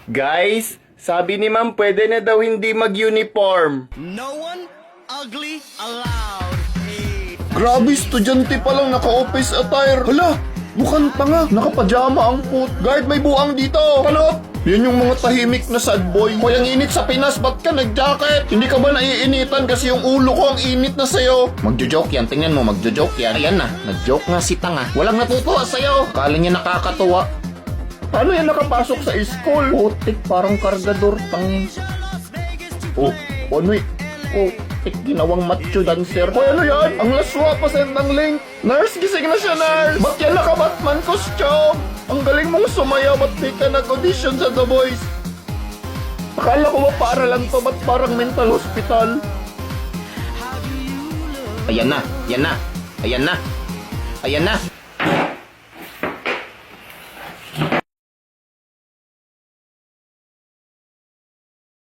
Guys, sabi ni ma'am pwede na daw hindi mag-uniform. No one ugly allowed. Hey. Grabe, estudyante pa lang naka-office attire. Hala, mukhang tanga. Nakapajama ang put. Guard, may buang dito. Kalot! Yan yung mga tahimik na sad boy. Hoy, ang init sa Pinas, ba't ka nag-jacket? Hindi ka ba naiinitan kasi yung ulo ko ang init na sa'yo? Magjo-joke yan, tingnan mo, magjo-joke yan. Ayan na, nag-joke nga si tanga. Walang natutuwa sa'yo. Akala niya nakakatuwa. Paano yan nakapasok sa school? Putik, parang kargador, tangin. Oh, ano eh? Putik, ginawang macho dancer. Hoy, ano yan? Ang laswa pa send ng link. Nurse, gising na siya, nurse. Ba't yan naka-Batman costume? Ang galing mong sumayaw, ba't di ka nag-audition sa The Voice? Akala ko ba para lang to, ba't parang mental hospital? Ayan na, ayan na, ayan na, ayan na.